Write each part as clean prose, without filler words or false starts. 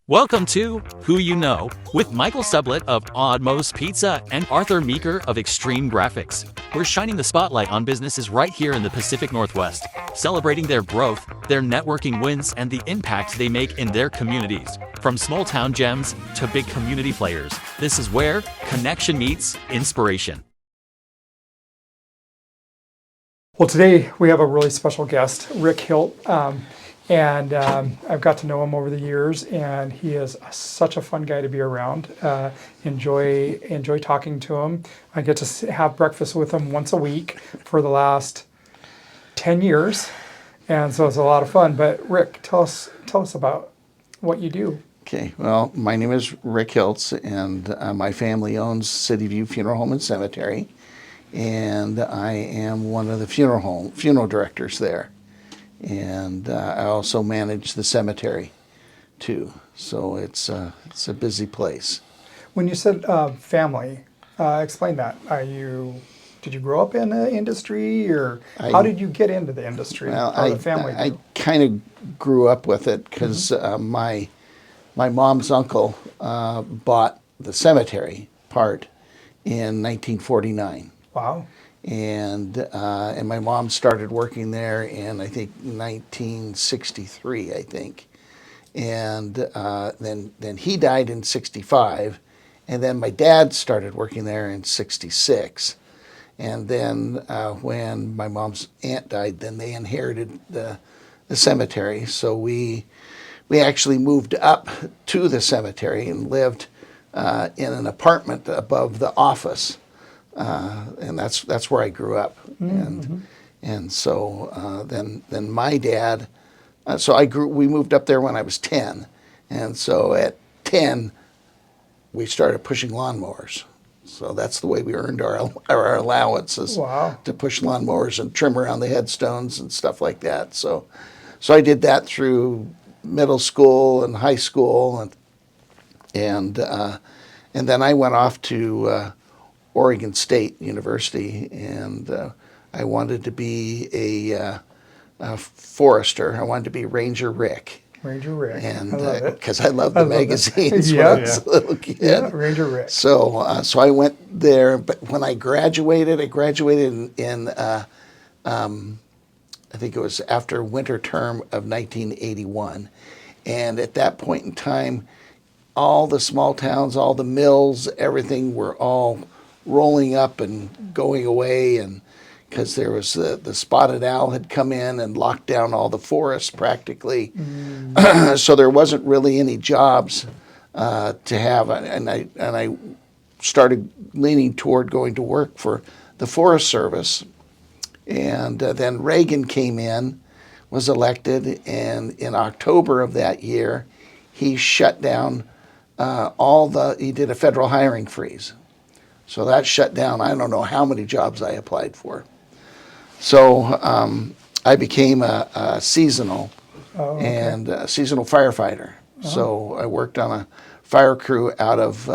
Welcome to Who You Know with Michael Sublett of Odd Mo's Pizza and Arthur Meeker of Extreme Graphics. We're shining the spotlight on businesses right here in the Pacific Northwest, celebrating their growth, their networking wins, and the impact they make in their communities. From small town gems to big community players, this is where connection meets inspiration. Well, today we have a really special guest, Rick Hilt, and I've got to know him over the years, and he is such a fun guy to be around. Enjoy talking to him. I get to have breakfast with him once a week for the last 10 years, and so it's a lot of fun. But Rick, tell us about what you do. Okay, well, my name is Rick Hilts, and my family owns City View Funeral Home and Cemetery, and I am one of the funeral directors there. And I also manage the cemetery too, so it's a busy place. When you said family, explain that. Did you grow up in the industry, or how did you get into the industry? Well, I kind of grew up with it because my mom's uncle bought the cemetery part in 1949. Wow. And my mom started working there in, I think, 1963, I think. And then he died in 65, and then my dad started working there in 66. And then when my mom's aunt died, then they inherited the cemetery. So we actually moved up to the cemetery and lived in an apartment above the office. And that's where I grew up, and so then my dad, we moved up there when I was 10, and so at 10 we started pushing lawnmowers. So that's the way we earned our allowances. Wow. To push lawnmowers and trim around the headstones and stuff like that. So I did that through middle school and high school, and then I went off to Oregon State University, and I wanted to be a forester. I wanted to be Ranger Rick. Ranger Rick. And I love it. because I loved the magazines when Yeah. I was a little kid. Yeah, Ranger Rick. So I went there, but when I graduated in I think it was after winter term of 1981, and at that point in time, all the small towns, all the mills, everything were all rolling up and going away, and because there was the spotted owl had come in and locked down all the forests practically. So there wasn't really any jobs to have, and I started leaning toward going to work for the Forest Service. And then Reagan came in, was elected, and in October of that year he shut down he did a federal hiring freeze. So that shut down, I don't know how many jobs I applied for. So I became a seasonal and a seasonal firefighter. So I worked on a fire crew out of,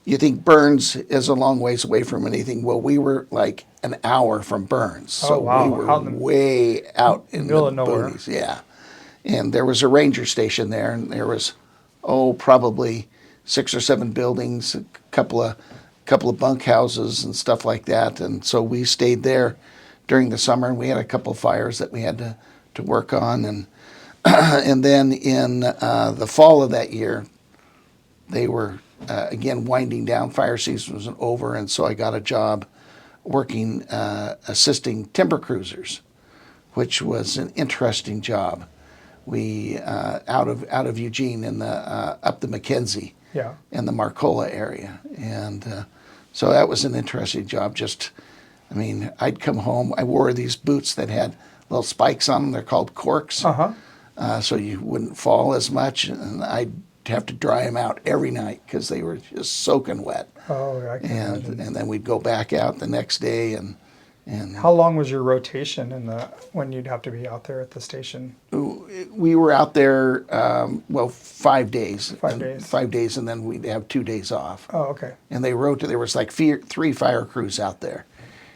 you think Burns is a long ways away from anything. Well, we were like an hour from Burns. So wow. we were way out in the middle of nowhere. boonies. Yeah. And there was a ranger station there, and there was, probably 6 or 7 buildings, a couple of bunkhouses and stuff like that. And so we stayed there during the summer, and we had a couple of fires that we had to work on. And and then in the fall of that year, they were again winding down. Fire season was over, and so I got a job working assisting timber cruisers, which was an interesting job. We out of Eugene in the up the McKenzie. Yeah. In the Marcola area. And so that was an interesting job. I'd come home. I wore these boots that had little spikes on them. They're called corks. So you wouldn't fall as much. And I'd have to dry them out every night because they were just soaking wet. Oh, I can imagine. And then we'd go back out the next day. And how long was your rotation when you'd have to be out there at the station? we were out there, 5 days. 5 days. 5 days, and then we'd have 2 days off. Oh, okay. And they there was like 3 fire crews out there.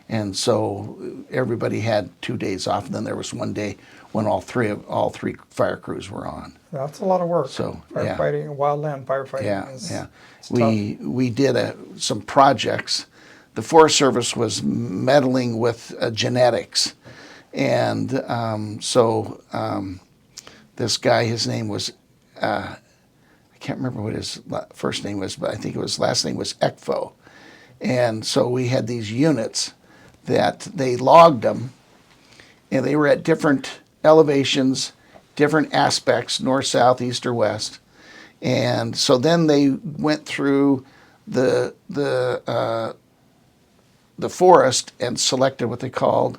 And so everybody had 2 days off, and then there was one day when all three fire crews were on. That's a lot of work. So, firefighting, wildland firefighting is it's we did some projects. The Forest Service was meddling with genetics, and this guy, his name was I can't remember what his first name was, but I think his last name was Ekfo. And so we had these units that they logged them, and they were at different elevations, different aspects, north, south, east, or west. And so then they went through the forest and selected what they called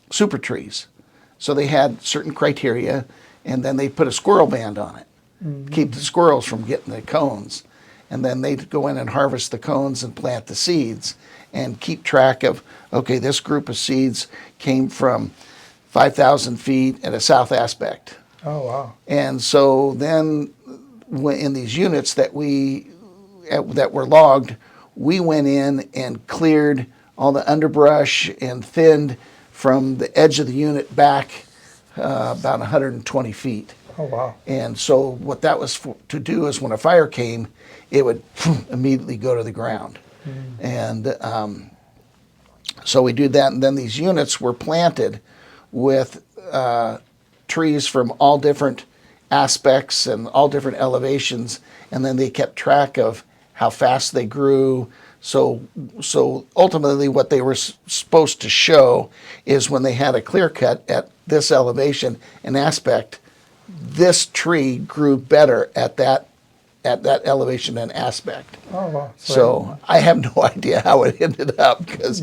super trees. So they had certain criteria, and then they put a squirrel band on it, keep the squirrels from getting the cones. And then they'd go in and harvest the cones and plant the seeds and keep track of, okay, this group of seeds came from 5,000 feet at a south aspect. Oh, wow. And so then in these units that were logged, we went in and cleared all the underbrush and thinned from the edge of the unit back about 120 feet. Oh, wow. And so what that was to do is when a fire came, it would immediately go to the ground. And so we did that, and then these units were planted with trees from all different aspects and all different elevations, and then they kept track of how fast they grew. So ultimately what they were supposed to show is when they had a clear cut at this elevation and aspect, this tree grew better at that elevation and aspect. Oh, wow. So I have no idea how it ended up because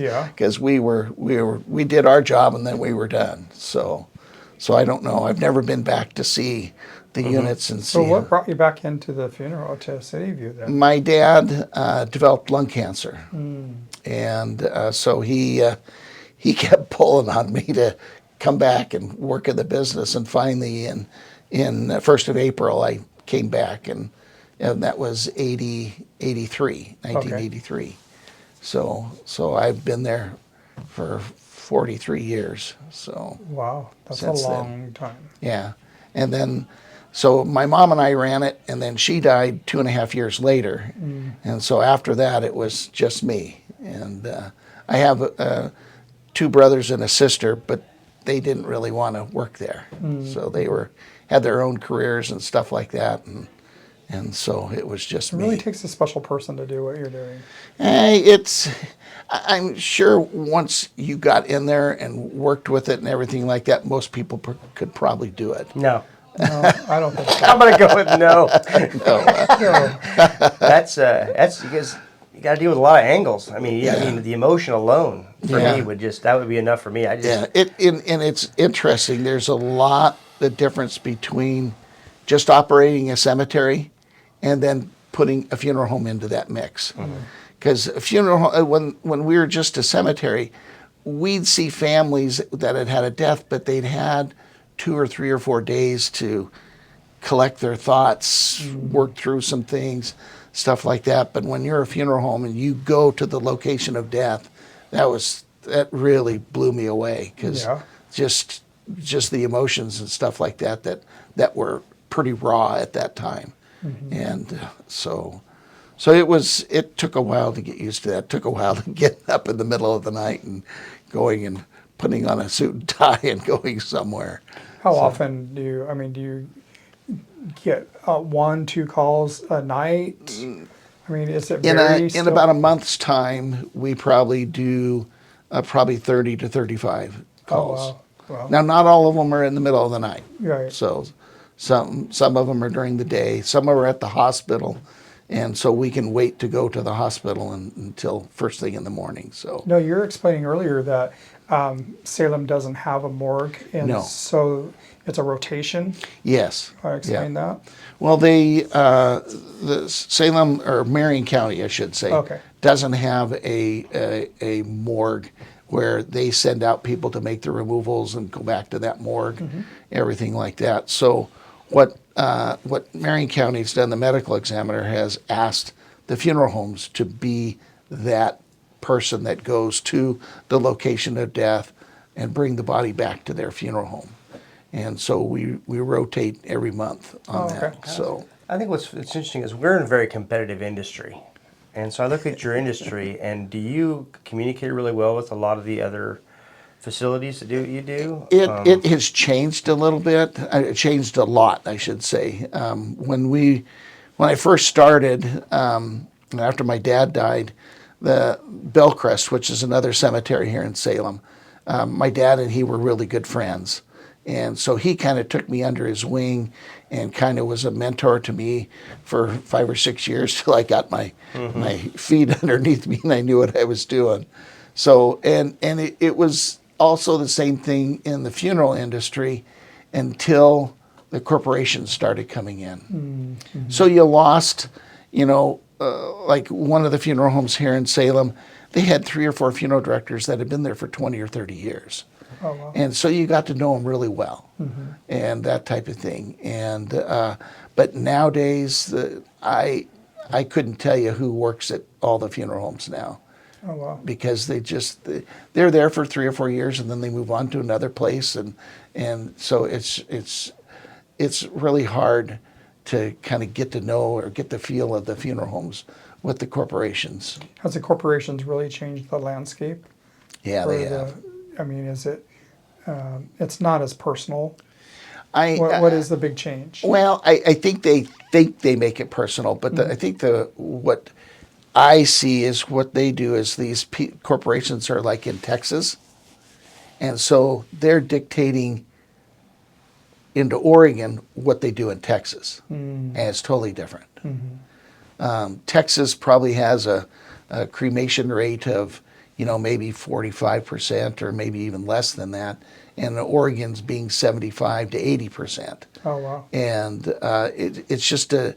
we did our job and then we were done. So I don't know. I've never been back to see the units and see. So what brought you back into the funeral to City View then? My dad developed lung cancer, and so he kept pulling on me to come back and work in the business. And finally, in 1st of April, I came back, and that was 1983. Okay. So I've been there for 43 years. So wow, that's a long time. Yeah, and then so my mom and I ran it, and then she died 2.5 years later, and so after that it was just me. And I have 2 brothers and a sister, but they didn't really want to work there, so they had their own careers and stuff like that, and so it was just me. It really takes a special person to do what you're doing. I'm sure once you got in there and worked with it and everything like that, most people could probably do it. No. No, I don't think so. I'm going to go with no. No. That's because you got to deal with a lot of angles. I mean, the emotion alone for me that would be enough for me. And it's interesting. There's a lot of difference between just operating a cemetery and then putting a funeral home into that mix. Because a funeral home, when we were just a cemetery, we'd see families that had had a death, but they'd had 2 or 3 or 4 days to collect their thoughts, work through some things, stuff like that. But when you're a funeral home and you go to the location of death, that really blew me away, because just the emotions and stuff like that were pretty raw at that time. And so it took a while to get used to that. It took a while to get up in the middle of the night and going and putting on a suit and tie and going somewhere. How often do you get 1, 2 calls a night? I mean, is it very in about a month's time, we probably do probably 30 to 35 calls. Oh, wow. Now, not all of them are in the middle of the night. Right. So some of them are during the day. Some are at the hospital, and so we can wait to go to the hospital until first thing in the morning. So no, you're explaining earlier that Salem doesn't have a morgue, and so it's a rotation. Yes. Can I explain that? Well, the Salem, or Marion County, I should say, doesn't have a morgue where they send out people to make the removals and go back to that morgue, everything like that. So what Marion County's done, the medical examiner has asked the funeral homes to be that person that goes to the location of death and bring the body back to their funeral home. And so we rotate every month on that. So I think what's interesting is we're in a very competitive industry. And so I look at your industry, and do you communicate really well with a lot of the other facilities that you do? it has changed a little bit. It changed a lot, I should say. When I first started, after my dad died, the Crest, which is another cemetery here in Salem, my dad and he were really good friends. And so he kind of took me under his wing and kind of was a mentor to me for 5 or 6 years till I got my feet underneath me and I knew what I was doing. So, and it was also the same thing in the funeral industry until the corporations started coming in. So you lost, like one of the funeral homes here in Salem, they had 3 or 4 funeral directors that had been there for 20 or 30 years. Oh, wow. And so you got to know them really well, and that type of thing. And but nowadays, I couldn't tell you who works at all the funeral homes now, Oh, wow. because they're there for 3 or 4 years and then they move on to another place, and so it's really hard to kind of get to know or get the feel of the funeral homes with the corporations. Has the corporations really changed the landscape? Yeah, For they have. I mean, is it? It's not as personal. I What is the big change? Well, I think they make it personal, but I think what I see is what they do is these corporations are like in Texas, and so they're dictating into Oregon what they do in Texas, and it's totally different. Texas probably has a cremation rate of maybe 45% or maybe even less than that, and Oregon's being 75 to 80%. Oh, wow. And it's just a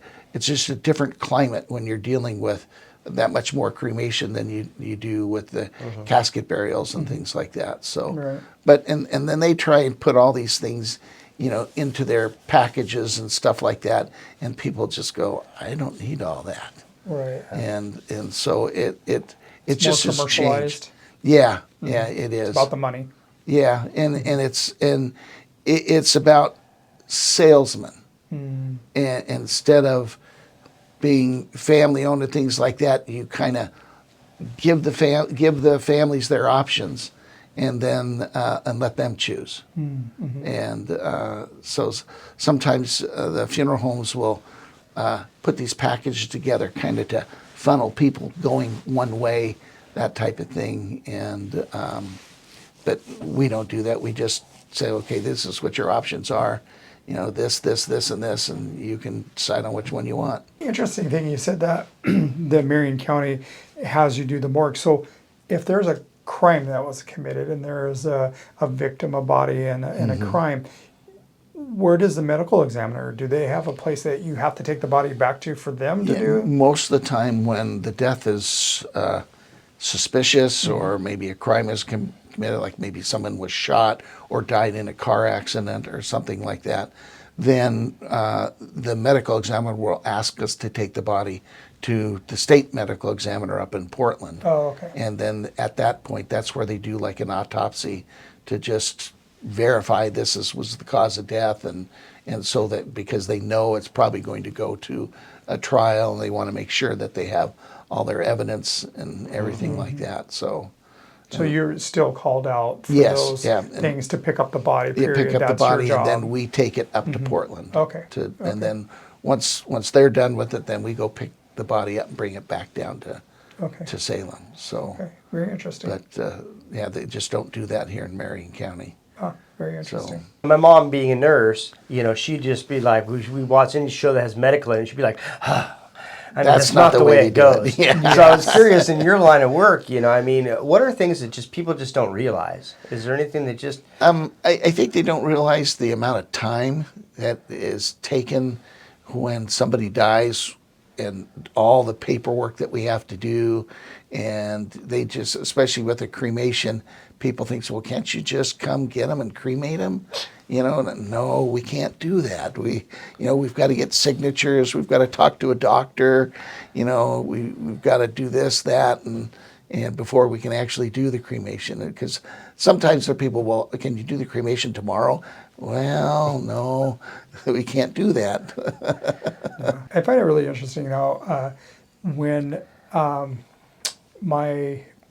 different climate when you're dealing with that much more cremation than you do with the casket burials and things like that. So, Right. but and then they try and put all these things into their packages and stuff like that, and people just go, I don't need all that. Right. And so it's More just has commercialized. changed. Yeah, yeah, it is. It's about the money. Yeah, and it's about salesmen, and instead of being family owned and things like that, you kind of give the families their options, and then and let them choose. And so sometimes the funeral homes will put these packages together, kind of to funnel people going one way, that type of thing, and. But we don't do that. We just say, okay, this is what your options are. This, and this, and you can decide on which one you want. Interesting thing you said that the Marion County has you do the morgue. So if there's a crime that was committed and there is a victim, a body, and a crime, where does the medical examiner, do they have a place that you have to take the body back to for them to do? Most of the time when the death is suspicious or maybe a crime is committed, like maybe someone was shot or died in a car accident or something like that, then the medical examiner will ask us to take the body to the state medical examiner up in Portland. Oh, okay. And then at that point, that's where they do like an autopsy to just verify was the cause of death, and so that because they know it's probably going to go to a trial, and they want to make sure that they have all their evidence and everything like that. So you're still called out for Yes, those yeah, things to pick up the body, you period. pick up That's the body, your and job. then we take it up to Portland. Okay. And then once they're done with it, then we go pick the body up and bring it back down to Salem. So, Okay, very interesting. but they just don't do that here in Marion County. Very interesting. My mom being a nurse, she'd just be like, we watch any show that has medical in it, she'd be like, I mean, that's not the way it goes. Yeah. So I was curious, in your line of work, what are things that people just don't realize? Is there anything that just... I think they don't realize the amount of time that is taken when somebody dies, and all the paperwork that we have to do. And they just, especially with a cremation, people think, well, can't you just come get them and cremate them? No, we can't do that. We've got to get signatures. We've got to talk to a doctor. We've got to do this, that, and and before we can actually do the cremation. Because sometimes there are people, well, can you do the cremation tomorrow? Well, no, we can't do that. I find it really interesting now when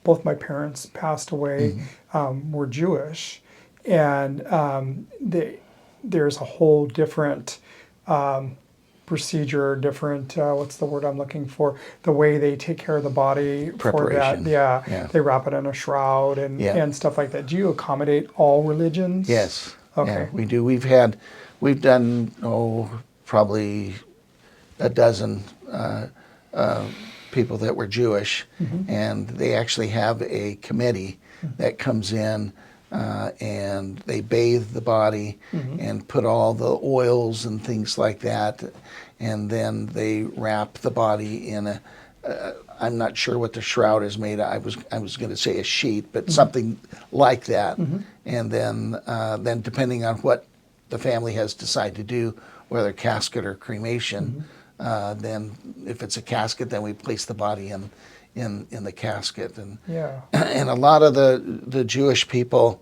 both my parents passed away, were Jewish, and there's a whole different procedure, different what's the word I'm looking for? The way they take care of the body for Preparation. that. Yeah. They wrap it in a shroud and Yeah. and stuff like that. Do you accommodate all religions? Yes. Okay. Yeah, we do. We've done probably a dozen people that were Jewish, and they actually have a committee that comes in and they bathe the body and put all the oils and things like that, and then they wrap the body in a. I'm not sure what the shroud is made of. I was going to say a sheet, but something like that. And then depending on what the family has decided to do, whether casket or cremation, then if it's a casket, then we place the body in the casket. And Yeah. and a lot of the Jewish people,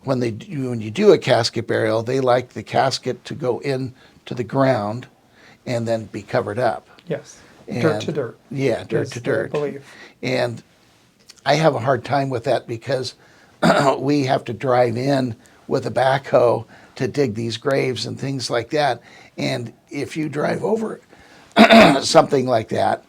when you do a casket burial, they like the casket to go into the ground and then be covered up. Yes. Dirt And- to dirt. Yeah, dirt is to the dirt. belief. And I have a hard time with that because we have to drive in with a backhoe to dig these graves and things like that. And if you drive over something like that,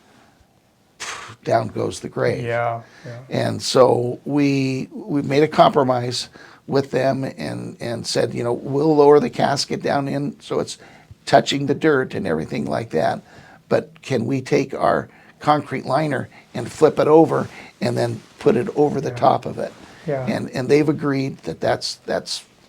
down goes the grave. Yeah. Yeah. And so we made a compromise with them and said, we'll lower the casket down in so it's touching the dirt and everything like that. But can we take our concrete liner and flip it over and then put it over the top of it? Yeah. And they've agreed that's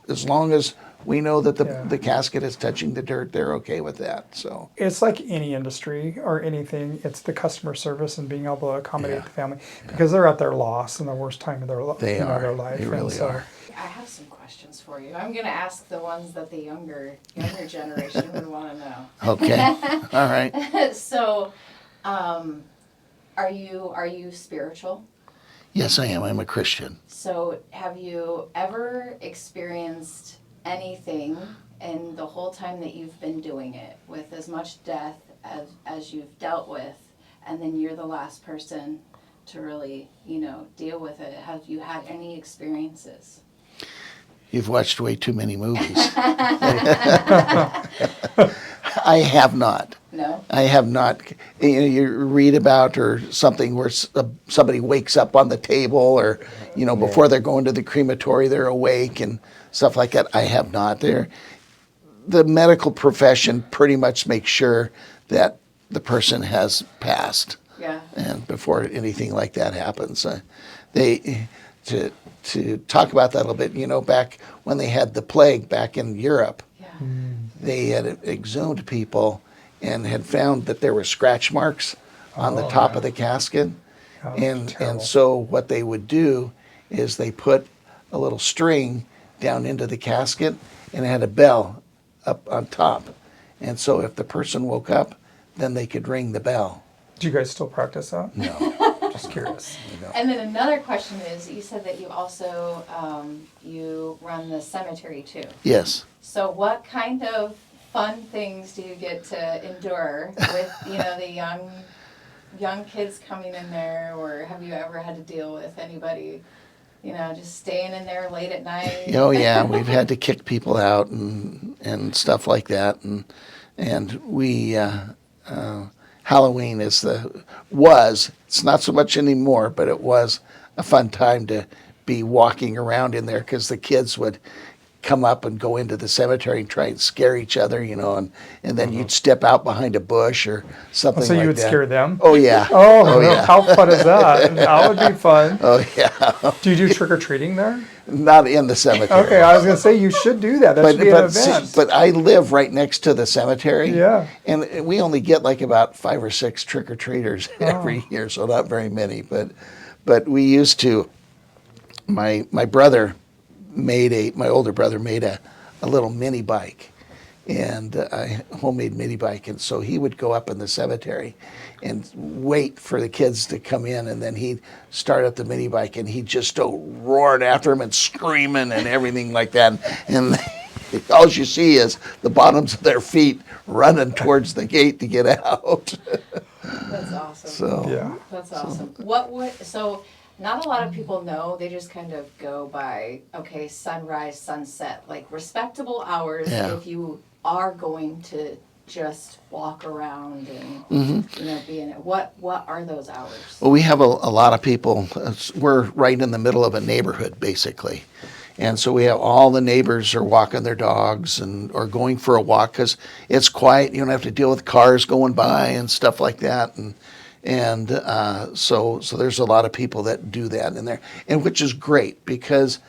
as long as we know that Yeah. the casket is touching the dirt, they're okay with that. So It's like any industry or anything. It's the customer service and being able to accommodate Yeah. the family because they're at their loss and the worst time of their They are. their life. They And really are. I have some questions for you. I'm going to ask the ones that the younger generation would want to know. okay, all right. So, are you spiritual? Yes, I am. I'm a Christian. So, have you ever experienced anything in the whole time that you've been doing it with as much death as you've dealt with, and then you're the last person to really, deal with it? Have you had any experiences? You've watched way too many movies. I have not. No? I have not. You read about or something where somebody wakes up on the table, or before they're going to the crematory, they're awake and stuff like that. I have not. The medical profession pretty much makes sure that the person has passed, Yeah. and before anything like that happens, to talk about that a little bit. Back when they had the plague back in Europe, Yeah. they had exhumed people and had found that there were scratch marks on the top of the casket. Oh, And terrible. so what they would do is they put a little string down into the casket and it had a bell up on top. And so if the person woke up, then they could ring the bell. Do you guys still practice that? No. Just curious. And then another question is, you said that you also you run the cemetery too. Yes. So what kind of fun things do you get to endure with the young kids coming in there, or have you ever had to deal with anybody just staying in there late at night? Oh yeah, we've had to kick people out and stuff like that, and we Halloween it's not so much anymore, but it was a fun time to be walking around in there because the kids would come up and go into the cemetery and try and scare each other, and then you'd step out behind a bush or something So like you would that. scare them? Oh yeah. Oh, yeah. How fun is that? That would be fun. Oh yeah. Do you do trick or treating there? Not in the cemetery. Okay, I was gonna say you should do that. That should be an event. But I live right next to the cemetery. Yeah. And we only get like about 5 or 6 trick-or-treaters every year, so not very many. But we used to, my older brother made a little mini bike. and a homemade mini bike. And so he would go up in the cemetery and wait for the kids to come in, and then he'd start up the mini bike, and he'd just go roaring after them and screaming and everything like that. And all you see is the bottoms of their feet running towards the gate to get out. That's awesome. So Yeah. That's awesome. So not a lot of people know, they just kind of go by, okay, sunrise, sunset, like respectable hours Yeah. if you are going to just walk around and you know, be in it. What are those hours? Well, we have a lot of people. We're right in the middle of a neighborhood, basically. And so we have all the neighbors are walking their dogs or going for a walk because it's quiet. You don't have to deal with cars going by and stuff like that. And so there's a lot of people that do that in there, and which is great because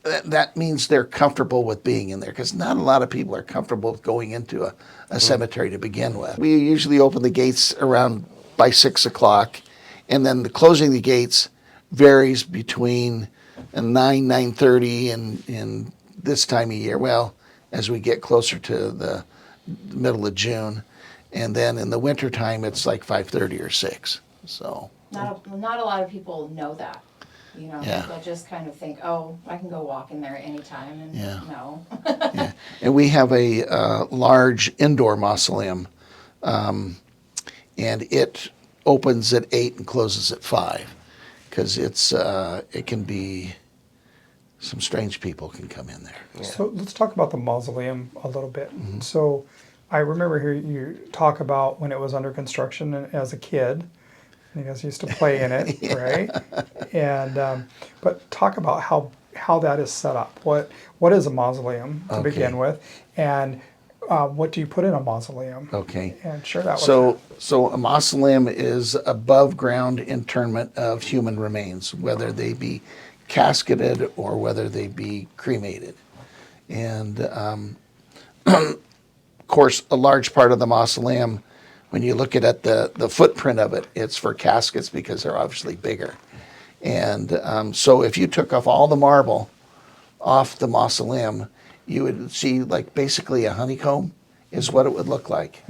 that means they're comfortable with being in there, because not a lot of people are comfortable with going into a cemetery to begin with. We usually open the gates around by 6 o'clock, and then the closing the gates varies between 9:30 and this time of year. Well, as we get closer to the middle of June, and then in the wintertime it's like 5:30 or 6. So Not a lot of people know that. You know, Yeah. they'll just kind of think, oh, I can go walk in there at any time, and Yeah. no. yeah. And we have a large indoor mausoleum, and it opens at 8 and closes at 5, because it can be, some strange people can come in there. So let's talk about the mausoleum a little bit. So I remember hearing you talk about when it was under construction and as a kid. You guys used to play in it, right? And but talk about how that is set up. What is a mausoleum to begin with, and what do you put in a mausoleum? Okay. And share that with us. So a mausoleum is above ground interment of human remains, whether they be casketed or whether they be cremated. And of course, a large part of the mausoleum, when you look at the footprint of it, it's for caskets because they're obviously bigger. And so if you took off all the marble off the mausoleum, you would see like basically a honeycomb is what it would look like.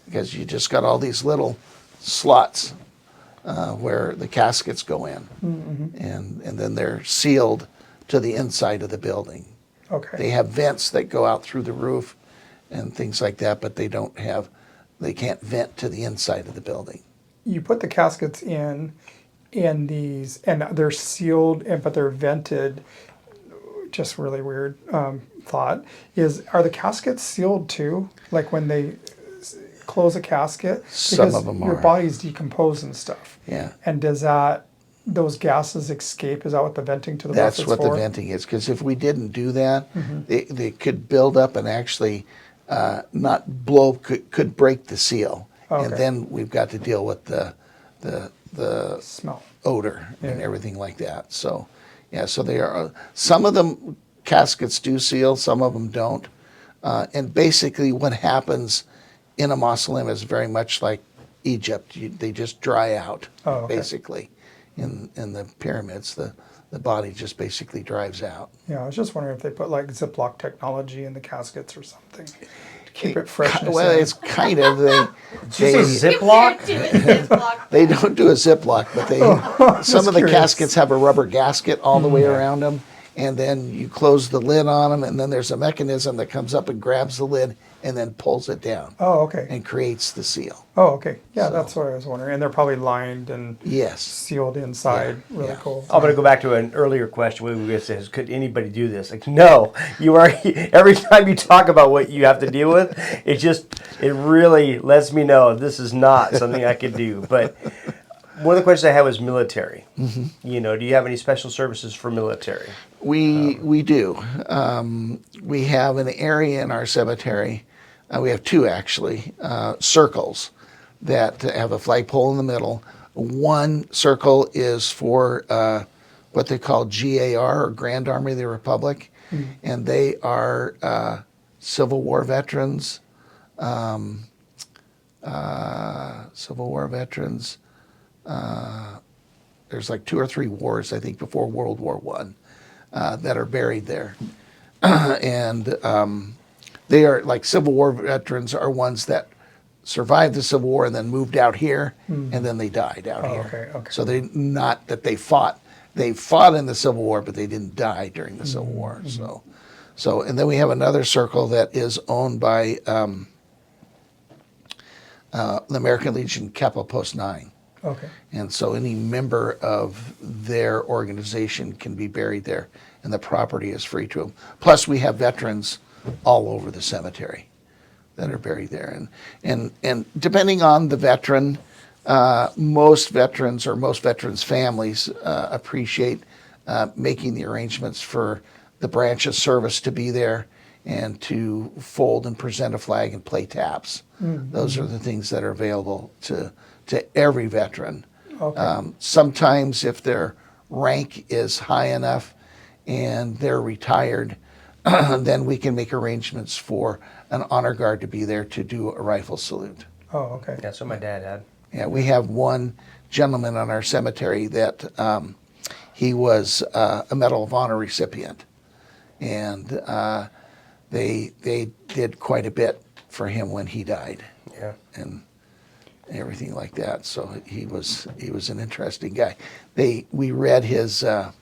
Because you just got all these little slots where the caskets go in. And then they're sealed to the inside of the building. Okay. They have vents that go out through the roof and things like that, but they can't vent to the inside of the building. You put the caskets in these, and they're sealed, but they're vented. Just really weird thought. Are the caskets sealed too? Like when they close a casket? Some of them your are. body's decomposed and stuff. Yeah. And those gases escape? Is that what the venting to the That's bucket's what for? the venting is, because if we didn't do that, they could build up and actually not blow, could break the seal. Okay. And then we've got to deal with the Smell. odor and Yeah. everything like that. So, yeah, so they are, some of them caskets do seal, some of them don't. And basically what happens in a mausoleum is very much like Egypt. They just dry out, okay. basically. In the pyramids, the body just basically dries out. Yeah, I was just wondering if they put like Ziploc technology in the caskets or something to keep it fresh. Well, it's kind of, Did you say Ziploc? Do it, Ziploc. they don't do a Ziploc, but some of the curious. caskets have a rubber gasket all the way around them, and then you close the lid on them, and then there's a mechanism that comes up and grabs the lid and then pulls it down Oh, okay. and creates the seal. Oh, okay. Yeah, that's what I was wondering. And they're probably lined and Yes. sealed inside. Yeah, Really yeah. cool. I'm going to go back to an earlier question. We were going to say, could anybody do this? Like, no. You are. Every time you talk about what you have to deal with, it really lets me know this is not something I could do. But one of the questions I had was military. You know, do you have any special services for military? We do. We have an area in our cemetery. We have two actually, circles that have a flagpole in the middle. One circle is for what they call GAR, or Grand Army of the Republic, and they are Civil War veterans. Civil War veterans. There's like 2 or 3 wars, I think, before World War I that are buried there. And they are like Civil War veterans are ones that survived the Civil War and then moved out here, and then they died out here. Okay. So they not that they fought. They fought in the Civil War, but they didn't die during the Civil War. So and then we have another circle that is owned by the American Legion Capital Post 9. Okay. And so any member of their organization can be buried there, and the property is free to them. Plus, we have veterans all over the cemetery that are buried there. And depending on the veteran, most veterans' families appreciate making the arrangements for the branch of service to be there and to fold and present a flag and play taps. Those are the things that are available to every veteran. Okay. Sometimes if their rank is high enough and they're retired, then we can make arrangements for an honor guard to be there to do a rifle salute. Oh, okay. That's what my dad had. Yeah, we have one gentleman on our cemetery that he was a Medal of Honor recipient, and they did quite a bit for him when he died. Yeah. And everything like that. So he was an interesting guy. We read his I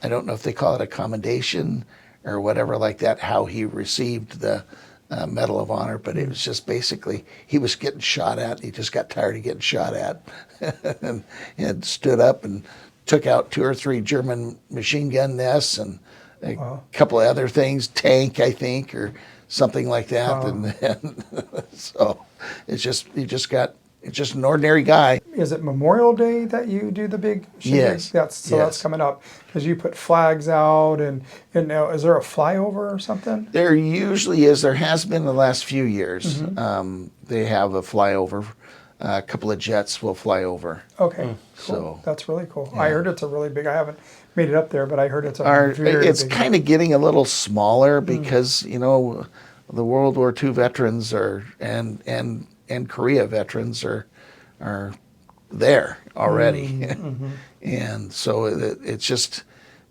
don't know if they call it a commendation or whatever like that, how he received the Medal of Honor, but it was just basically he was getting shot at. He just got tired of getting shot at and stood up and took out 2 or 3 German machine gun nests and a couple of other things, tank I think or something like that. And so it's just an ordinary guy. Is it Memorial Day that you do the big shindig? Yes. That's Yes. coming up because you put flags out and now is there a flyover or something? There usually is. There has been the last few years. They have a flyover. A couple of jets will fly over. Okay, cool. So That's really cool. I heard it's a really big. I haven't made it up there, but I heard it's a very It's big. kind of getting a little smaller because the World War II veterans and Korea veterans are there already, and so it's just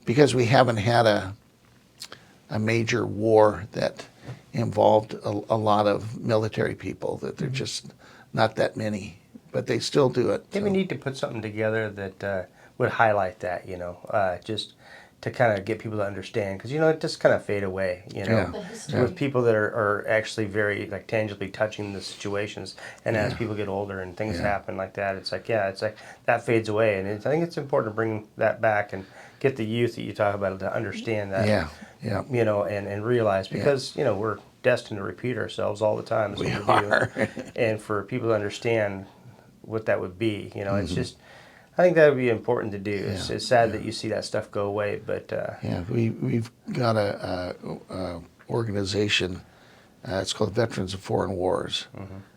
because we haven't had a major war that involved a lot of military people that they're just not that many, but they still do it. Maybe we need to put something together that would highlight that, just to kind of get people to understand, because it just kind of fade away, Yeah. The history. with people that are actually very tangibly touching the situations, and as people get older and things happen like that, it's like that fades away, and I think it's important to bring that back and get the youth that you talk about to understand that, and realize, because we're destined to repeat ourselves all the time. We are. And for people to understand what that would be, it's just, I think that would be important to do. It's sad that you see that stuff go away, but We've got a organization. It's called Veterans of Foreign Wars,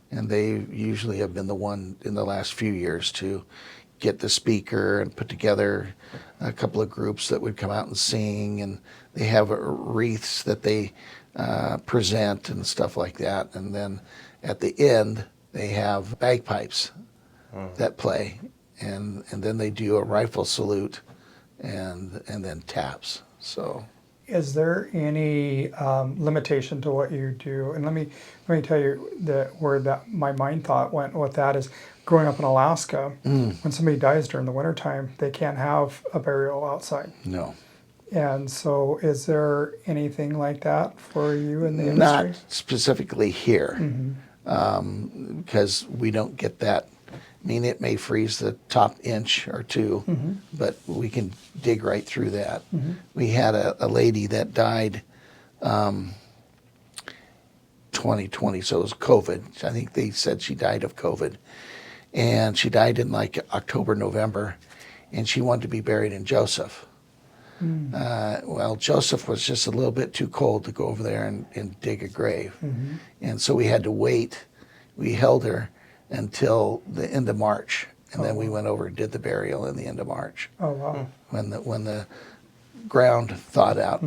and they usually have been the one in the last few years to get the speaker and put together a couple of groups that would come out and sing, and they have wreaths that they present and stuff like that. And then at the end, they have bagpipes that play, and then they do a rifle salute, and then taps. So, Is there any limitation to what you do? And let me tell you where that my mind thought went with that is growing up in Alaska. When somebody dies during the wintertime, they can't have a burial outside. no, And so, is there anything like that for you in the industry? not specifically here, because we don't get that. I mean, it may freeze the top inch or two, but we can dig right through that. We had a lady that died 2020, so it was COVID. I think they said she died of COVID. And she died in October, November, and she wanted to be buried in Joseph. Well, Joseph was just a little bit too cold to go over there and dig a grave. And so we had to wait. We held her until the end of March, and then we went over and did the burial in the end of March Oh wow! when the ground thawed out.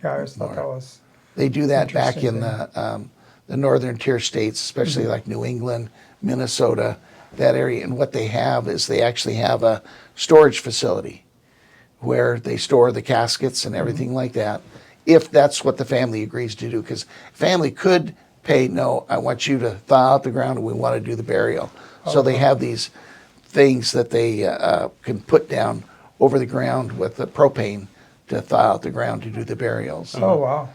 Yeah, I always thought that was. They do that back Interesting in the northern tier states, especially like New England, Minnesota, that area. And what they have is they actually have a storage facility where they store the caskets and everything like that if that's what the family agrees to do, because family could pay, no, I want you to thaw out the ground and we want to do the burial. So they have these things that they can put down over the ground with the propane to thaw out the ground to do the burials. Oh, wow.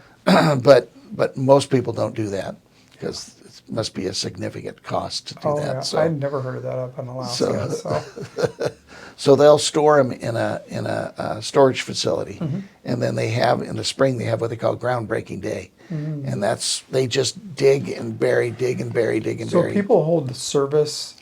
But most people don't do that because it must be a significant cost to do Oh, that. yeah. So, I'd never heard of that up in Alaska. so they'll store them in a storage facility, and then they have in the spring they have what they call groundbreaking day, and that's they just dig and bury, dig and bury, dig and So bury. people hold the service.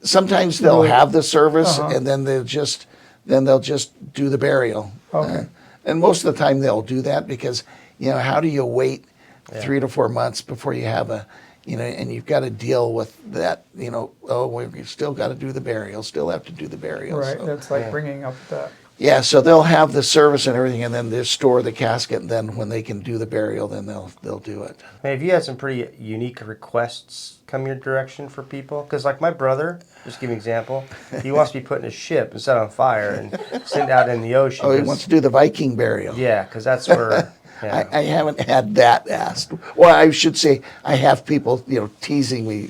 Sometimes they'll have the service, Uh-huh. and then they'll just do the burial. Okay. And most of the time they'll do that because how do you wait 3 to 4 months before you have and you've got to deal with that. We still got to do the burial, still have to do the burial. Right. So. That's like bringing up that. Yeah, so they'll have the service and everything, and then they store the casket, and then when they can do the burial, then they'll do it. Hey, have you had some pretty unique requests come your direction for people? Because like my brother, just to give you an example, he wants to be put in a ship and set on fire and sent out in the ocean. Oh, he wants to do the Viking burial. Yeah, because that's where... Yeah. I haven't had that asked. Well, I should say I have people, teasing me,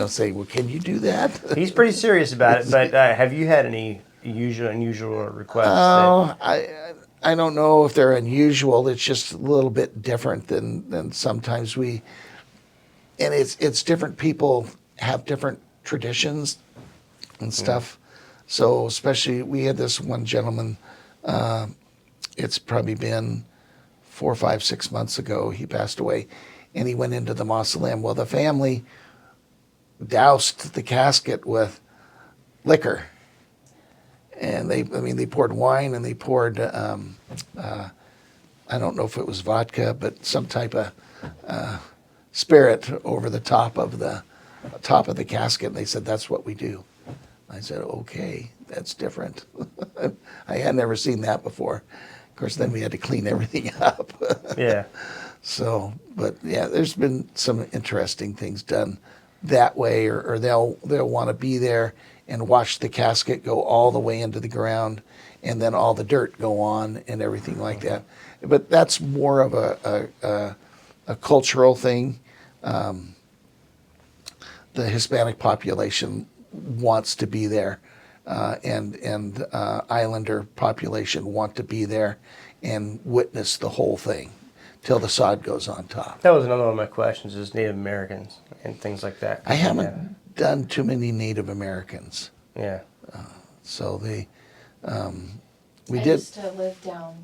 say, well, can you do that? He's pretty serious about it, but have you had any unusual requests? Oh, I don't know if they're unusual. It's just a little bit different than sometimes and it's different. People have different traditions and stuff. So especially we had this one gentleman, it's probably been 4, 5, 6 months ago, he passed away, and he went into the mausoleum. Well, the family doused the casket with liquor, and they poured wine and they poured, I don't know if it was vodka, but some type of spirit over the top of the casket. And they said, that's what we do. I said, okay, that's different. I had never seen that before. Of course, then we had to clean everything up. Yeah. So, but yeah, there's been some interesting things done that way, or they'll want to be there and watch the casket go all the way into the ground, and then all the dirt go on and everything like that. But that's more of a cultural thing. The Hispanic population wants to be there. And Islander population want to be there and witness the whole thing till the sod goes on top. That was another one of my questions, is Native Americans and things like that. I haven't done too many Native Americans, Yeah. so we I did. used to live down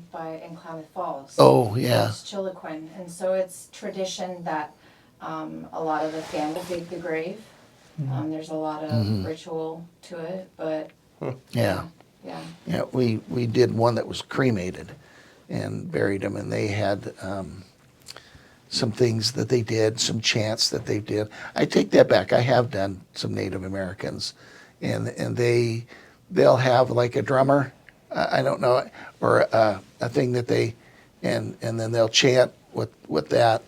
in Klamath Falls. Oh yeah, It's Chiloquin, and so it's tradition that a lot of the families dig the grave. There's a lot of ritual to it, but yeah. yeah. We did one that was cremated and buried them, and they had some things that they did, some chants that they did. I take that back. I have done some Native Americans, and they'll have like a drummer, I don't know, or a thing that they, and then they'll chant with that,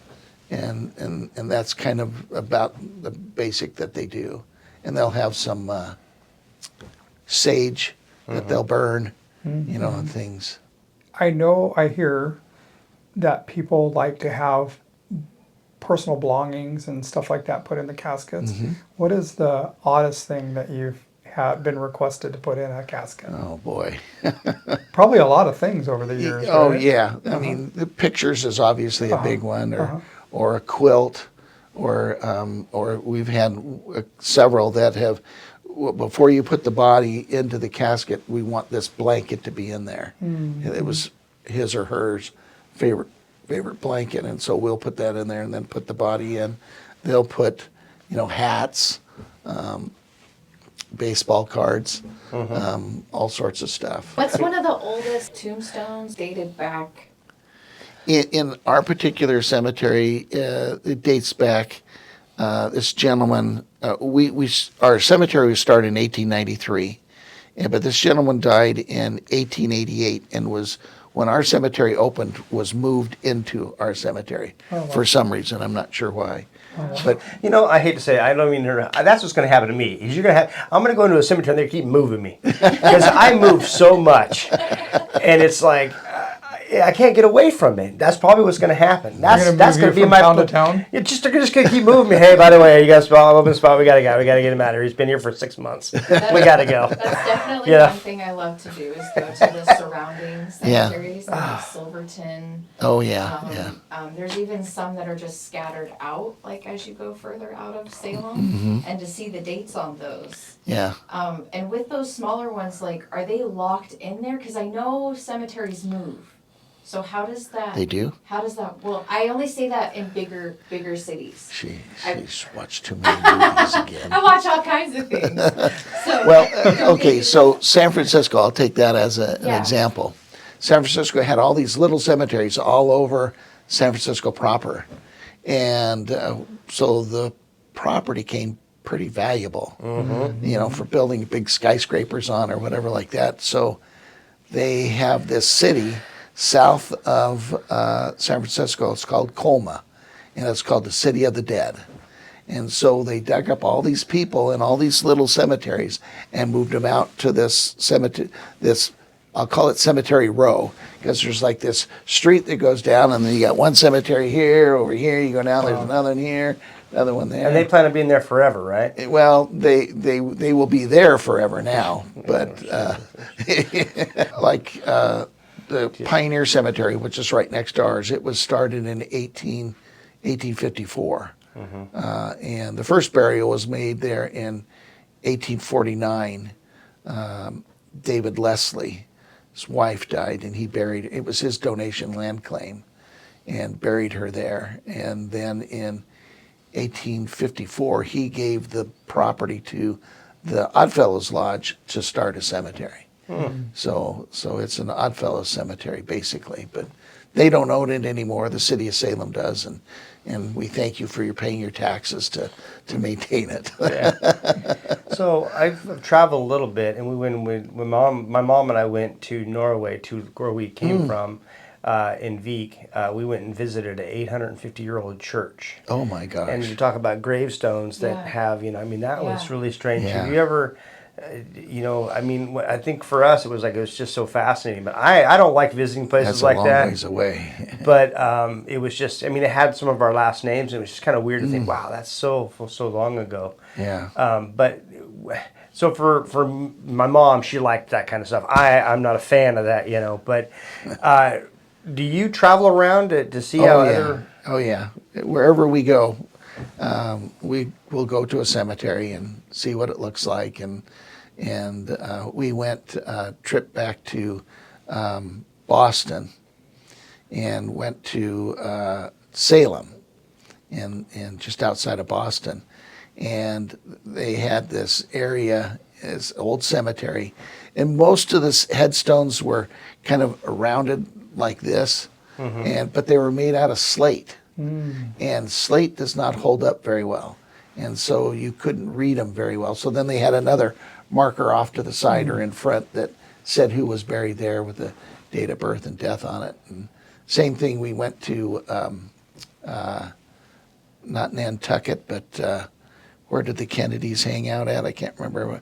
and that's kind of about the basic that they do, and they'll have some sage that they'll burn, and things. I hear that people like to have personal belongings and stuff like that put in the caskets. What is the oddest thing that you've been requested to put in a casket? Oh boy. Probably a lot of things over the years. Oh right? yeah. I mean, the pictures is obviously a big one, or a quilt, or we've had several that have. Before you put the body into the casket, we want this blanket to be in there. It was his or hers favorite blanket, and so we'll put that in there and then put the body in. They'll put, hats, baseball cards, all sorts of stuff. What's one of the oldest tombstones dated back? In our particular cemetery, it dates back. This gentleman, our cemetery was started in 1893, but this gentleman died in 1888 and was, when our cemetery opened, was moved into our cemetery for some reason. I'm not sure why. But I hate to say it, I don't mean to, that's what's going to happen to me. Is I'm going to go into a cemetery and they keep moving me because I move so much, and it's like I can't get away from it. That's probably what's going to happen. That's gonna that's move going to you be from my town to town? They're just going to keep moving me. Hey, by the way, you got a spot, open spot. We got to go. We got to get him out of here. He's been here for 6 months. We got to go. That's definitely Yeah. one thing I love to do is go to the surrounding cemeteries like Silverton. Oh, yeah. There's even some that are just scattered out, like as you go further out of Salem, and to see the dates on those. Yeah. And with those smaller ones, like, are they locked in there? Because I know cemeteries move. So how does that? They do? How does that? Well, I only say that in bigger cities. She's watched too many movies again. I watch all kinds of things. So, Well, okay, so San Francisco, I'll take that as an Yeah. example. San Francisco had all these little cemeteries all over San Francisco proper. And so the property came pretty valuable, for building big skyscrapers on or whatever like that. So they have this city south of San Francisco. It's called Colma, and it's called the City of the Dead. And so they dug up all these people in all these little cemeteries and moved them out to this cemetery, I'll call it Cemetery Row, because there's like this street that goes down, and then you got one cemetery here, over here, you go down, there's another one here, another one there. And they plan on being there forever, right? Well, they will be there forever now, but the Pioneer Cemetery, which is right next to ours, it was started in 1854. And the first burial was made there in 1849. David Leslie, his wife died, and it was his donation land claim, and buried her there. And then in 1854, he gave the property to the Oddfellows Lodge to start a cemetery. So it's an Oddfellows cemetery, basically, but they don't own it anymore. The city of Salem does, and we thank you for paying your taxes to maintain it. So I've traveled a little bit, and my mom and I went to Norway, to where we came from, in Vik. We went and visited an 850-year-old church. Oh my gosh! And you talk about gravestones that Yeah. have, that was really strange. Yeah. Have you ever? I think for us it was just so fascinating. But I don't like visiting places That's like a long that. ways away. But it was just, it had some of our last names. And it was just kind of weird to think, wow, that's so long ago. Yeah. So for my mom, she liked that kind of stuff. I'm not a fan of that, But do you travel around to see how other? Oh yeah. Wherever we go, we will go to a cemetery and see what it looks like. And we went a trip back to Boston and went to Salem, and just outside of Boston. And they had this area, this old cemetery, and most of the headstones were kind of rounded like this, but they were made out of slate. And slate does not hold up very well, and so you couldn't read them very well. So then they had another marker off to the side or in front that said who was buried there with the date of birth and death on it. And same thing, we went to not Nantucket, but where did the Kennedys hang out at? I can't remember.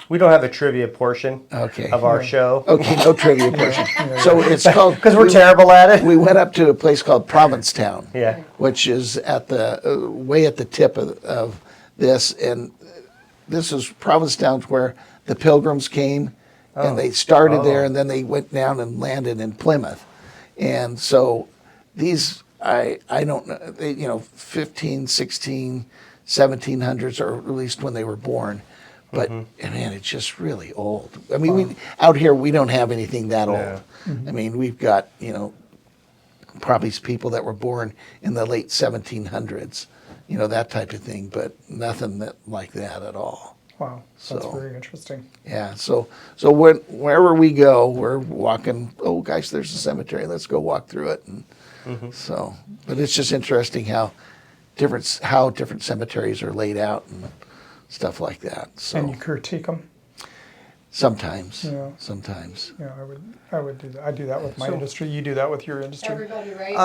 We don't have a trivia portion of our show. Okay, no trivia portion. So it's called, Because we're terrible at it. we went up to a place called Provincetown, Yeah. which is at the way at the tip of this, and this is Provincetown where the Pilgrims came, and they started there, and then they went down and landed in Plymouth. And so these, I don't know, they, 15, 16, 1700s, or at least when they were born. But man, it's just really old. I mean, we out here we don't have anything that old. I mean, we've got probably people that were born in the late 1700s, that type of thing, but nothing like that at all. Wow, that's So- very interesting. Yeah. So wherever we go, we're walking. Oh, guys, there's a cemetery. Let's go walk through it. And so, but it's just interesting how different cemeteries are laid out and stuff like that. So And you critique them? sometimes. Yeah, I would do that. I do that with my industry. You do that with your industry. everybody, right?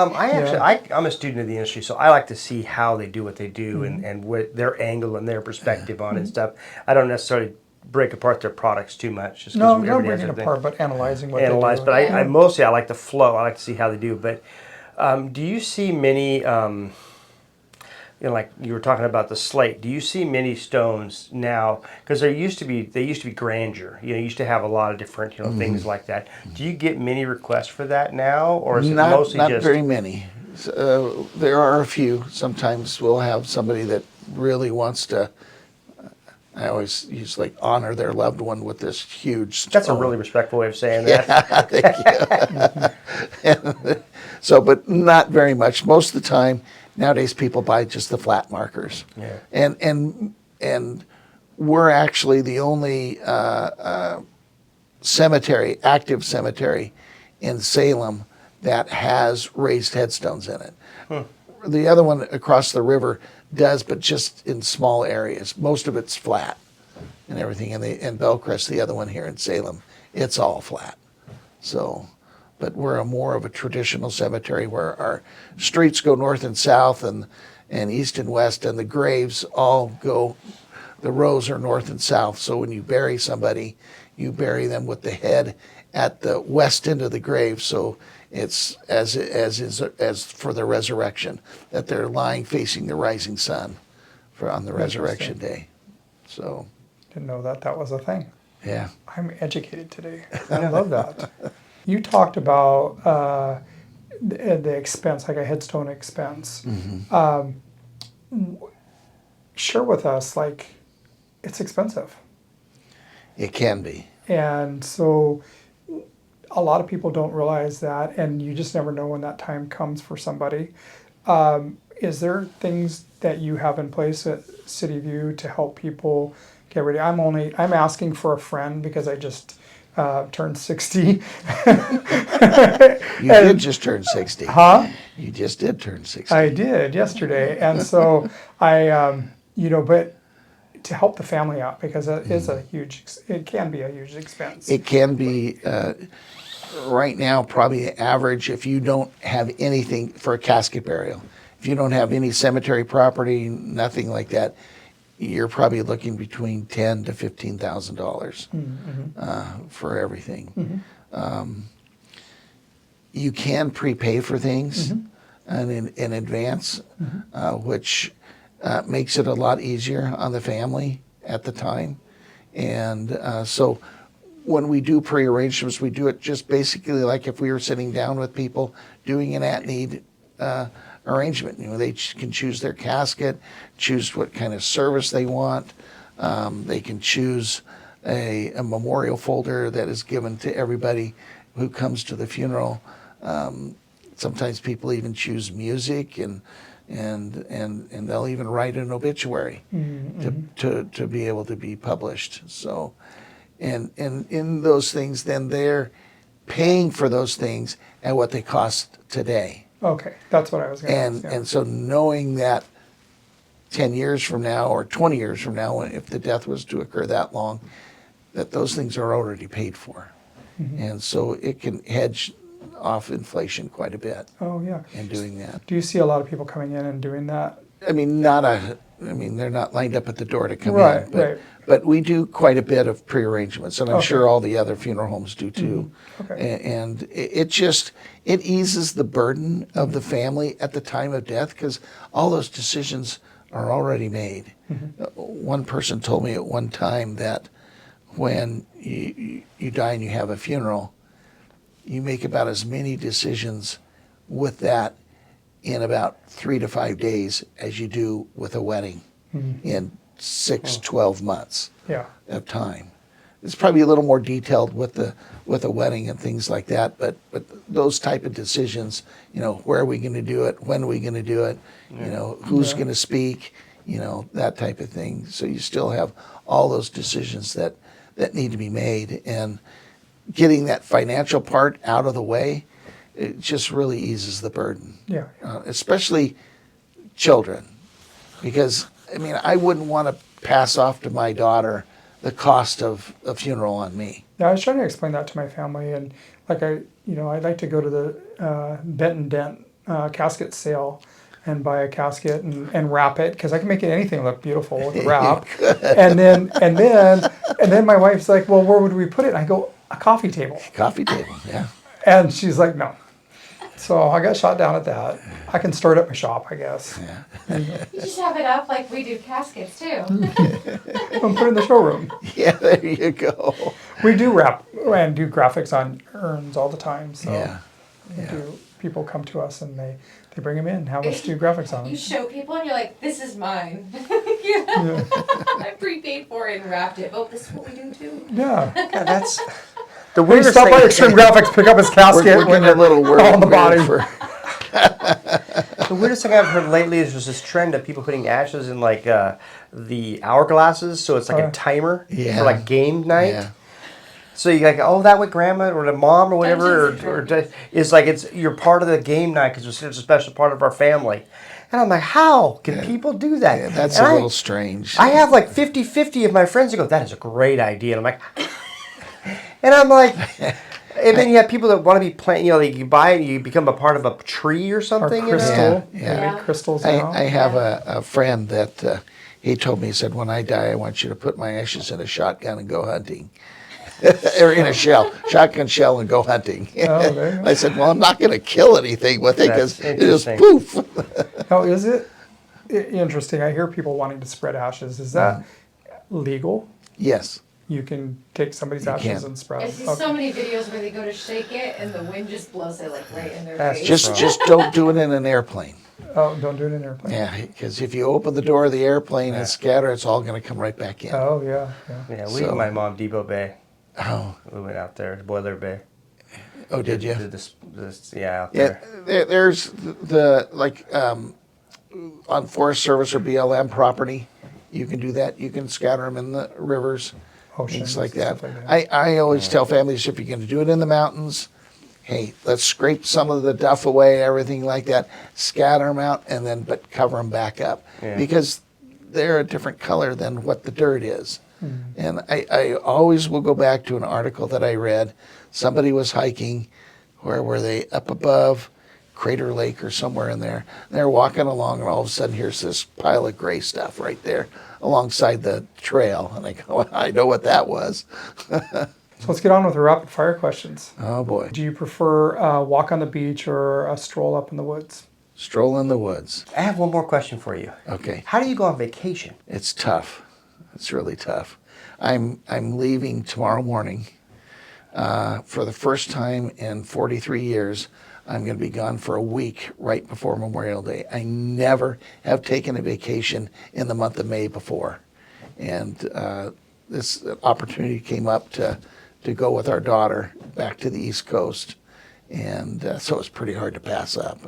I'm a student of the industry, so I like to see how they do what they do and what their angle and their perspective on it and stuff. I don't necessarily break apart their products too much. Just 'cause No, everybody not has breaking their thing. apart, but analyzing what Analyze, they do. but I mostly I like the flow. I like to see how they do. But do you see many? Like you were talking about the slate. Do you see many stones now? Because they used to be grandeur. You used to have a lot of different things like that. Do you get many requests for that now, or is it mostly Not just very many. There are a few. Sometimes we'll have somebody that really wants to. I always use like honor their loved one with this huge stone. That's a really respectful way of saying that. Thank you. So, but not very much. Most of the time, nowadays people buy just the flat markers. Yeah. And we're actually the only active cemetery in Salem that has raised headstones in it. The other one across the river does, but just in small areas. Most of it's flat and everything. And Crest, the other one here in Salem, it's all flat. So, but we're more of a traditional cemetery where our streets go north and south and east and west, and the graves all go, the rows are north and south. So when you bury somebody, you bury them with the head at the west end of the grave. So it's as for the resurrection, that they're lying facing the rising sun on the resurrection day. So Didn't know that was a thing. yeah. I'm educated today. I love that. You talked about the expense, like a headstone expense. Share with us, like, it's expensive. It can be. And so a lot of people don't realize that, and you just never know when that time comes for somebody. Is there things that you have in place at City View to help people get ready? I'm asking for a friend because I just turned 60. You did just turn 60. Huh? You just did turn 60. I did yesterday, and so but to help the family out, because it can be a huge expense. It can be, right now, probably the average, if you don't have anything for a casket burial, if you don't have any cemetery property, nothing like that, you're probably looking between $10,000 to $15,000 for everything. You can prepay for things in advance, which makes it a lot easier on the family at the time. And so when we do pre-arrangements, we do it just basically like if we were sitting down with people doing an at-need arrangement. They can choose their casket, choose what kind of service they want. They can choose a memorial folder that is given to everybody who comes to the funeral. Sometimes people even choose music, and they'll even write an obituary to be able to be published. So, and in those things, then they're paying for those things at what they cost today. Okay, that's what I was going to ask. And so knowing that 10 years from now or 20 years from now, if the death was to occur that long, that those things are already paid for. And so it can hedge off inflation quite a bit. Oh, yeah. In doing that. Do you see a lot of people coming in and doing that? I mean, they're not lined up at the door to come in. Right. But we do quite a bit of pre-arrangements, and I'm sure all the other funeral homes do too. Okay. And it eases the burden of the family at the time of death, because all those decisions are already made. One person told me at one time that when you die and you have a funeral, you make about as many decisions with that in about 3 to 5 days as you do with a wedding in 12 months of time. It's probably a little more detailed with a wedding and things like that, but those type of decisions, where are we going to do it, when are we going to do it, who's going to speak, that type of thing. So you still have all those decisions that need to be made, and getting that financial part out of the way, it just really eases the burden. Yeah. Especially children, because I wouldn't want to pass off to my daughter the cost of a funeral on me. Yeah, I was trying to explain that to my family, and like I'd like to go to the Benton Dent casket sale and buy a casket and wrap it, because I can make anything look beautiful with a wrap. and then my wife's like, well, where would we put it? And I go, a coffee table. Coffee table, yeah. And she's like, no. So I got shot down at that. I can store it at my shop, I guess. Yeah. You just have it up like we do caskets too. And put it in the showroom. Yeah, there you go. We do wrap and do graphics on urns all the time. So Yeah. people come to us and they bring them in, have us do graphics on You them. show people and you're like, this is mine. I prepaid for it and wrapped it. Oh, this is what we do too. Yeah. God, that's the When you weirdest stop thing. by Extreme Graphics, pick up his casket We're when getting a little you're on the body. The weirdest thing I've heard lately is just this trend of people putting ashes in like the hourglasses, so it's like a timer Yeah. for like game night. Yeah. So you like, oh, that way grandma or the mom or whatever, Dungeons is like you're part of the game night because it's a special part of our family. And I'm like, how can people do that? Yeah, that's And a little strange. I have like 50-50 of my friends who go, that is a great idea. And I'm like, and I'm like, and then you have people that want to be playing, like you buy it, you become a part of a tree or Or something. crystal. Yeah, yeah. Maybe crystals. I have a friend that he told me, he said, when I die, I want you to put my ashes in a shotgun and go hunting. Or in a shotgun shell and go hunting. Oh, there you go. I said, well, I'm not going to kill anything with it because That's it just interesting. poof. Now, is it interesting? I hear people wanting to spread ashes. Is that legal? Yes. You can take somebody's ashes can. and spread I them. see so many videos where they go to shake it and the wind just blows it like right in their That's face. Just don't do it in an airplane. Oh, don't do it in an airplane. Yeah, because if you open the door of the airplane and scatter, it's all going to come right back in. Oh, yeah. Yeah, we So- and my mom, Depot Bay. Oh, We went out there, Boiler Bay. oh, did you? Did this, yeah, out Yeah, there. there's on Forest Service or BLM property, you can do that. You can scatter them in the rivers, Oceans, things like that. stuff like that. I always tell families, if you're going to do it in the mountains, hey, let's scrape some of the duff away, everything like that, scatter them out, and then but cover them back up Yeah. because they're a different color than what the dirt is. And I always will go back to an article that I read. Somebody was hiking, where were they? Up above Crater Lake or somewhere in there. And they're walking along, and all of a sudden, here's this pile of gray stuff right there alongside the trail. And I go, well, I know what that was. So let's get on with the rapid fire questions. Oh boy, Do you prefer a walk on the beach or a stroll up in the woods? stroll in the woods. I have one more question for you. Okay, How do you go on vacation? it's tough. It's really tough. I'm leaving tomorrow morning. For the first time in 43 years, I'm going to be gone for a week right before Memorial Day. I never have taken a vacation in the month of May before. And this opportunity came up to go with our daughter back to the East Coast. And so it's pretty hard to pass up.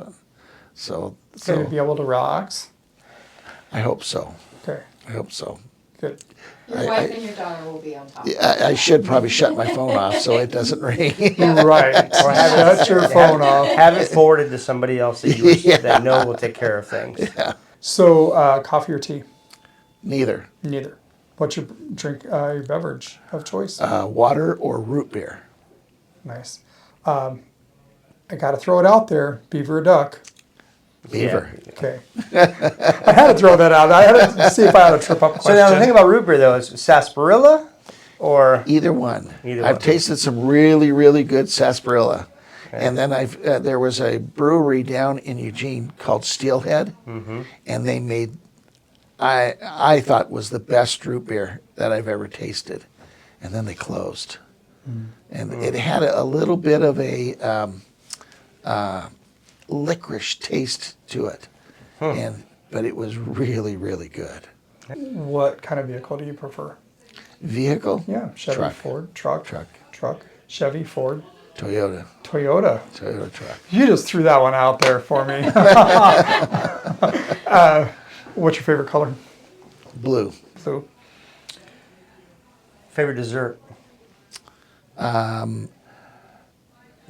So Going to be able to relax? I hope so. Okay, I hope so. good. Your wife and your daughter will be on top. I should probably shut my phone off so it doesn't ring. Right. Shut your phone off. Have it forwarded to somebody else that you Yeah. that know will take care of things. So, coffee or tea? Neither. Neither. What's your your beverage of choice? Water or root beer. Nice. I got to throw it out there. Beaver or duck? Beaver. Okay. I had to throw that out. I had to see if I had a trip up question. So now the thing about root beer though is sarsaparilla, or Either one. Either I've one. tasted some really, really good sarsaparilla. And then there was a brewery down in Eugene called Steelhead, and they made, I thought was the best root beer that I've ever tasted. And then they closed. And it had a little bit of a licorice taste to it. But it was really, really good. What kind of vehicle do you prefer? Vehicle? Yeah, Chevy, Truck. Ford, truck, Truck. Chevy, Ford, Toyota. Toyota. Toyota truck. You just threw that one out there for me. What's your favorite color? Blue. Blue. favorite dessert.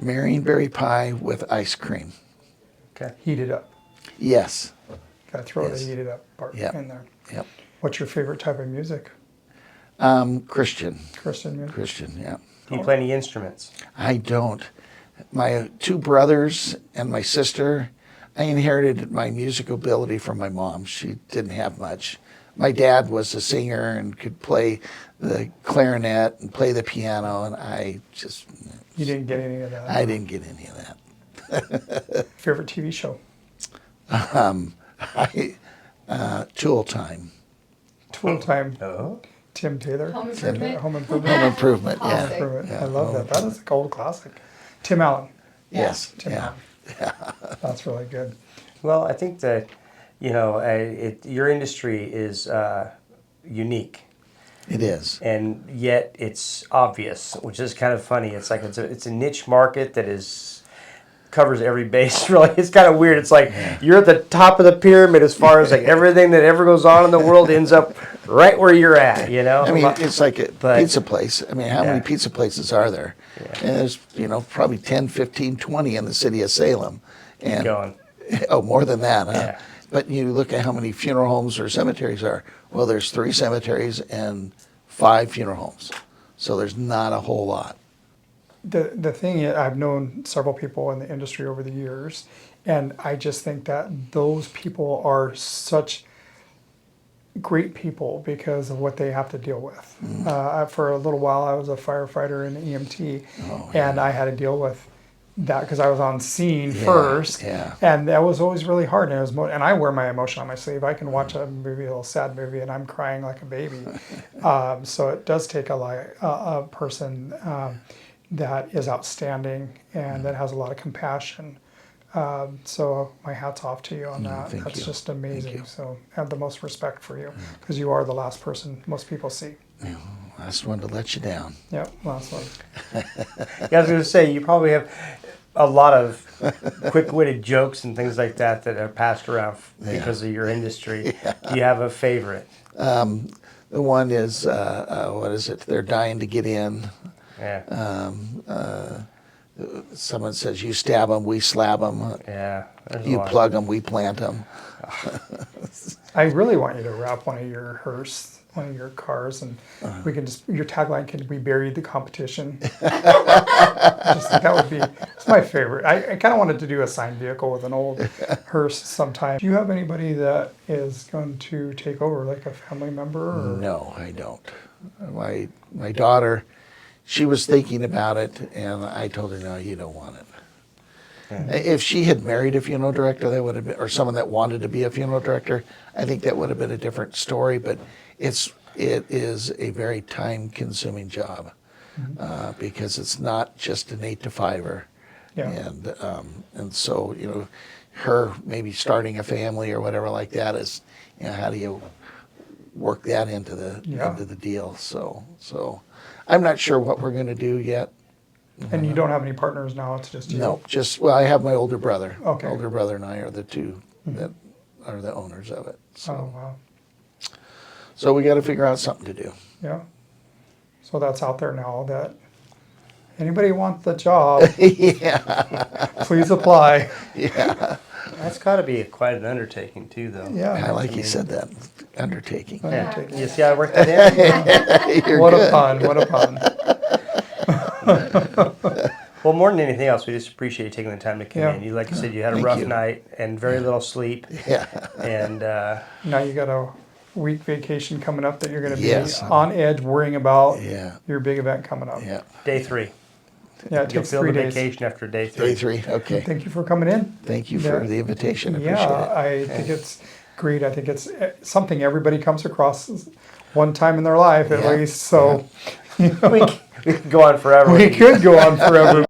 Marionberry pie with ice cream. Okay. Heat it up. Yes. Got to throw Yes. the heated up part Yep. in there. Yep. What's your favorite type of music? Christian. Christian music? Christian, yeah. Do you play any instruments? I don't. My two brothers and my sister, I inherited my musical ability from my mom. She didn't have much. My dad was a singer and could play the clarinet and play the piano, and I just... You didn't get any of that. I didn't get any of that. Favorite TV show? Tool Time. Tool Time. Oh. Tim Taylor. Home Improvement. Home Improvement. Home Improvement, Home yeah. Improvement. Yeah. I love that. That is a gold classic. Tim Allen. Yes, Tim yeah. Allen. That's really good. Well, I think that, your industry is unique, It is. and yet it's obvious, which is kind of funny. It's like it's a niche market that covers every base. Really, it's kind of weird. It's like you're at the top of the pyramid as far as like everything that ever goes on in the world ends up right where you're at. I mean, it's like a But- pizza place. I mean, how Yeah. many pizza places are there? And there's, probably 10, 15, 20 in the city of Salem. And going. Oh, more than that, huh? Yeah. But you look at how many funeral homes or cemeteries are. Well, there's 3 cemeteries and 5 funeral homes. So there's not a whole lot. The thing is, I've known several people in the industry over the years, and I just think that those people are such great people because of what they have to deal with. For a little while, I was a firefighter in EMT, and I had to deal with that because I was on scene first, yeah. and that was always really hard. And it was and I wear my emotion on my sleeve. I can watch a movie, a little sad movie, and I'm crying like a baby. So it does take a person that is outstanding and that has a lot of compassion. So my hat's off to you on that. thank That's you. just Thank amazing. you. So I have the most respect for you because you are the last person most people see. Last one to let you down. Yep, last one. I was going to say, you probably have a lot of quick-witted jokes and things like that are passed around because of your industry. Do you have a favorite? The one is, what is it? They're dying to get in. Yeah. Someone says, you stab them, we slab them. Yeah. There's a You lot. plug them, we plant them. I really want you to wrap one of your hearse, one of your cars, and we can just, your tagline can be buried the competition. Just think that would be, it's my favorite. I kind of wanted to do a signed vehicle with an old hearse sometime. Do you have anybody that is going to take over, like a family member? Or? No, I don't. My daughter, she was thinking about it, and I told her, no, you don't want it. If she had married a funeral director, that would have been, or someone that wanted to be a funeral director, I think that would have been a different story. But it is a very time-consuming job because it's not just an 8 to 5-er, Yeah. and so her maybe starting a family or whatever like that is, how do you work that into the deal? So I'm not sure what we're going to do yet. And you don't have any partners now, it's just you? No, I have my older brother. Okay. Older brother and I are the two that are the owners of it. So, Oh, wow. so we got to figure out something to do. Yeah. So that's out there now that anybody want the job, Yeah, please apply. yeah. That's got to be quite an undertaking, too, though. I Yeah. like you said that, undertaking. Yeah. You see how I worked that in? You're What good. a pun, what a pun. Well, more than anything else, we just appreciate you taking the time to come Yeah. in. Like you said, you had a Thank rough you. night and very little sleep. Yeah, And Now you got a week vacation coming up that you're going to be Yes. on edge worrying about yeah, your big event coming up. yeah. day 3. Yeah, it You'll takes feel 3 the days. vacation after day 3. Day 3, okay. Thank you for coming in. Thank you for Yeah. the invitation, Yeah, appreciate it. I think it's great. I think it's something everybody comes across one time in their life at Yeah. least. So We can go on forever. we could go on forever.